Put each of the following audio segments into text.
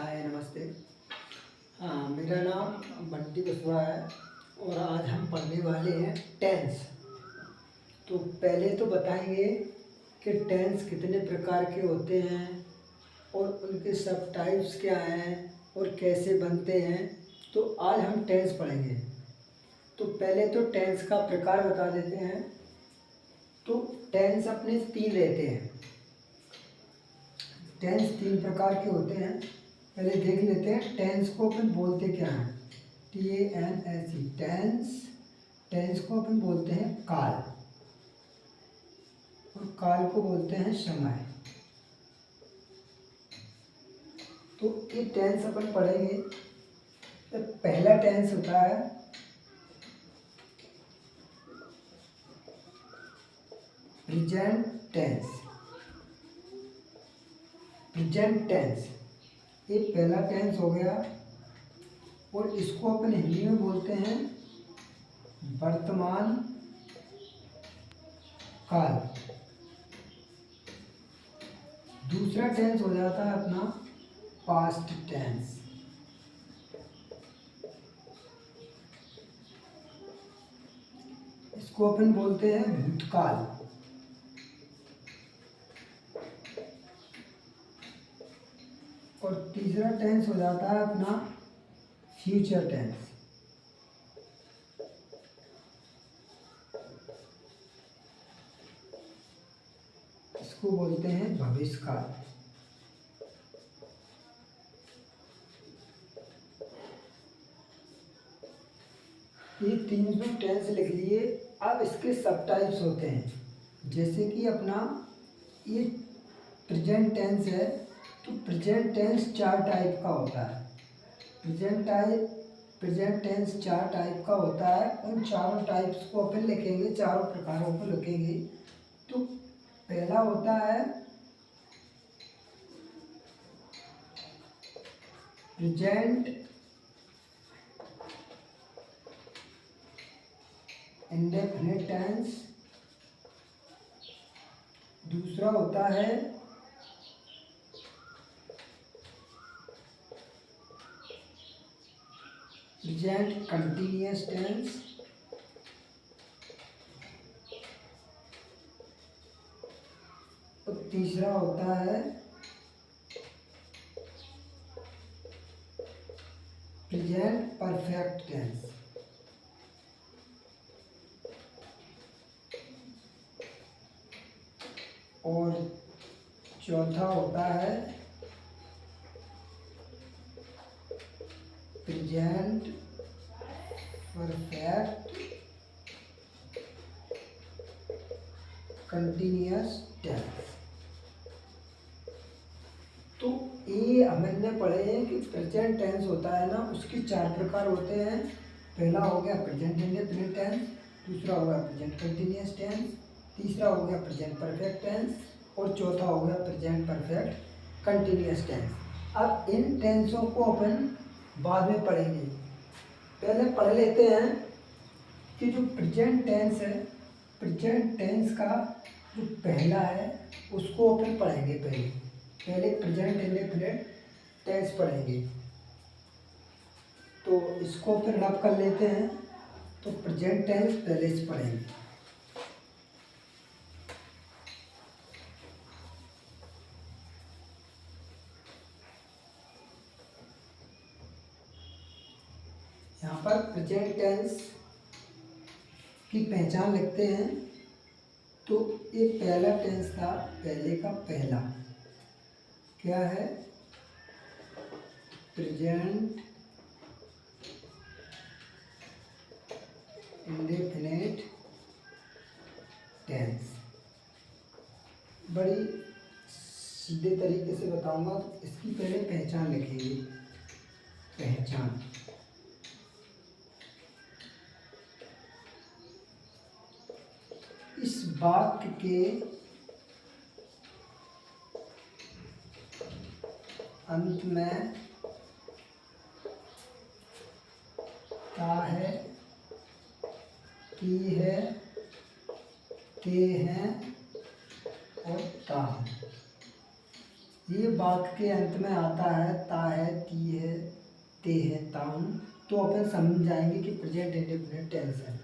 हाय नमस्ते। हाँ, मेरा नाम बंटी कुशवाहा है और आज हम पढ़ने वाले हैं टेंस। तो पहले तो बताएंगे कि टेंस कितने प्रकार के होते हैं और उनके सब टाइप्स क्या हैं और कैसे बनते हैं। तो आज हम टेंस पढ़ेंगे। तो पहले तो टेंस का प्रकार बता देते हैं। तो टेंस अपने तीन रहते हैं। टेंस तीन प्रकार के होते हैं। पहले देख लेते हैं टेंस को अपन बोलते क्या हैं। TANSE tense. टेंस को अपन बोलते हैं काल और काल को बोलते हैं समय। तो ये टेंस अपन पढ़ेंगे। तो पहला टेंस होता है प्रेजेंट टेंस। प्रेजेंट टेंस ये पहला टेंस हो गया और इसको अपन हिंदी में बोलते हैं वर्तमान काल। दूसरा टेंस हो जाता है अपना पास्ट टेंस। इसको अपन बोलते हैं भूतकाल। और तीसरा टेंस हो जाता है अपना फ्यूचर टेंस। इसको बोलते हैं भविष्यकाल। ये तीनों टेंस लिख लिए। अब इसके सब टाइप्स होते हैं। जैसे कि अपना ये प्रेजेंट टेंस है तो प्रेजेंट टेंस चार टाइप का होता है। प्रेजेंट टेंस चार टाइप का होता है। उन चारों टाइप्स को अपन लिखेंगे, चारों प्रकारों को लिखेंगे। तो पहला होता है प्रेजेंट इंडेफिनिट टेंस। दूसरा होता है प्रेजेंट कंटिन्यूअस टेंस। और तीसरा होता है प्रेजेंट परफेक्ट टेंस। और चौथा होता है प्रेजेंट परफेक्ट कंटिन्यूअस टेंस। तो ये हमने पढ़े हैं कि प्रेजेंट टेंस होता है ना, उसके चार प्रकार होते हैं। पहला हो गया प्रेजेंट इंडेफिनिट टेंस, दूसरा हो गया प्रेजेंट कंटिन्यूअस टेंस, तीसरा हो गया प्रेजेंट परफेक्ट टेंस और चौथा हो गया प्रेजेंट परफेक्ट कंटिन्यूअस टेंस। अब इन टेंसों को अपन बाद में पढ़ेंगे। पहले पढ़ लेते हैं कि जो प्रेजेंट टेंस है, प्रेजेंट टेंस का जो पहला है उसको अपन पढ़ेंगे। पहले प्रेजेंट इंडेफिनिट टेंस पढ़ेंगे। तो इसको फिर रब कर लेते हैं। तो प्रेजेंट टेंस पहले से पढ़ेंगे। यहाँ पर प्रेजेंट टेंस की पहचान लिखते हैं। तो ये पहला टेंस था, पहले का पहला क्या है? Present indefinite tense. बड़ी सीधे तरीके से बताऊंगा। तो इसकी पहले पहचान लिखेंगे। पहचान इस वाक्य के अंत में का है, की है, के हैं और ता है। ये वाक्य के अंत में आता है ता है, ती है, ते है, ताहूं, तो अपन समझ जाएंगे कि प्रेजेंट इंडेफिनिट टेंस है।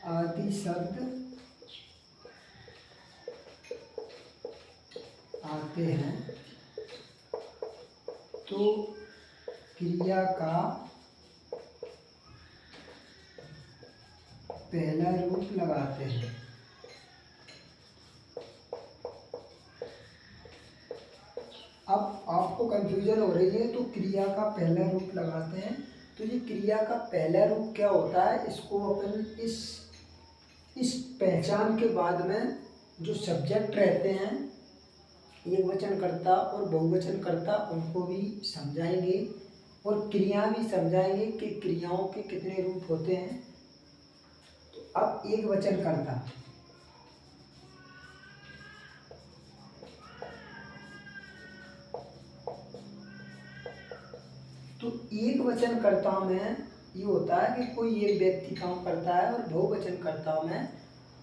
आदि शब्द आते हैं तो क्रिया का पहला रूप लगाते हैं। अब आपको कंफ्यूजन हो रही है, तो क्रिया का पहला रूप लगाते हैं, तो ये क्रिया का पहला रूप क्या होता है, इसको अपन इस पहचान के बाद में जो सब्जेक्ट रहते हैं एक वचनकर्ता और बहुवचनकर्ता उनको भी समझाएंगे और क्रिया भी समझाएंगे कि क्रियाओं के कितने रूप होते हैं। तो अब एक वचनकर्ता, तो एक वचनकर्ता में ये होता है कि कोई एक व्यक्ति काम करता है और बहुवचनकर्ता में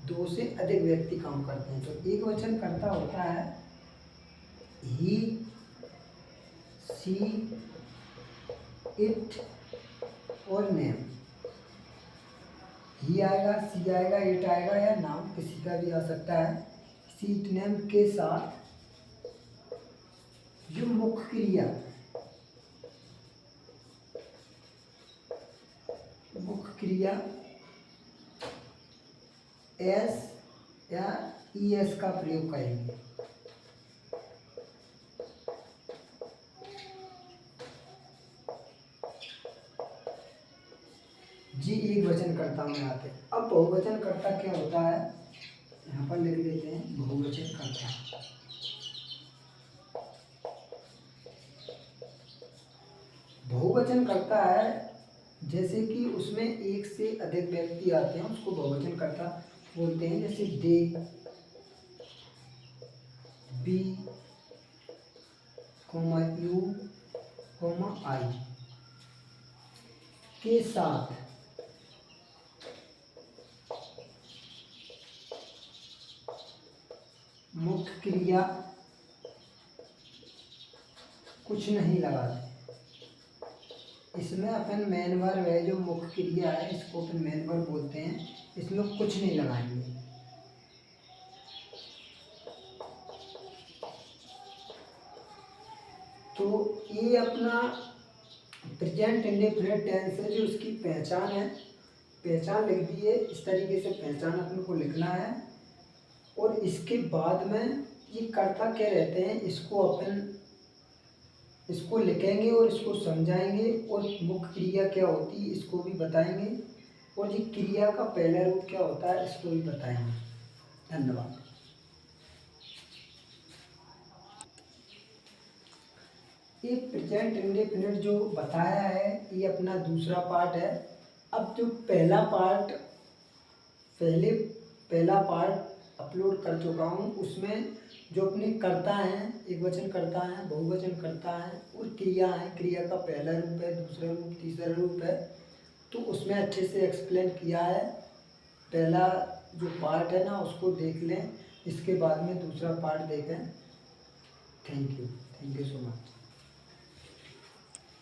दो से अधिक व्यक्ति काम करते हैं। तो एक वचनकर्ता होता है ही, सी, इट और नेम। ही आएगा, सी आएगा, इट आएगा या नाम किसी का भी आ सकता है। सी इट नेम के साथ जो मुख्य क्रिया एस या ई एस का प्रयोग करेंगे। जी एक वचनकर्ता में आते हैं। अब बहुवचनकर्ता क्या होता है, यहाँ पर लिख देते हैं बहुवचनकर्ता। बहुवचनकर्ता है जैसे कि उसमें एक से अधिक व्यक्ति आते हैं, उसको बहुवचनकर्ता बोलते हैं। जैसे दे, बी, यू, आई के साथ मुख्य क्रिया कुछ नहीं लगाते। इसमें अपन मेन वर्ब है, जो मुख्य क्रिया है इसको अपन मेन वर्ब बोलते हैं, इसमें कुछ नहीं लगाएंगे। तो ये अपना प्रेजेंट इंडेफिनिट टेंस है, जो उसकी पहचान है, पहचान लिख दी है। इस तरीके से पहचान अपन को लिखना है और इसके बाद में ये कर्ता क्या रहते हैं इसको लिखेंगे और इसको समझाएंगे और मुख्य क्रिया क्या होती है इसको भी बताएंगे और ये क्रिया का पहला रूप क्या होता है इसको भी बताएंगे। धन्यवाद। ये प्रेजेंट इंडेफिनिट जो बताया है ये अपना दूसरा पार्ट है। अब जो पहला पार्ट अपलोड कर चुका हूँ, उसमें जो अपने कर्ता हैं, एक वचन करता है, बहुवचन करता है और क्रिया है, क्रिया का पहला रूप है, दूसरा रूप, तीसरा रूप है, तो उसमें अच्छे से एक्सप्लेन किया है। पहला जो पार्ट है ना उसको देख लें, इसके बाद में दूसरा पार्ट देखें। Thank you so much.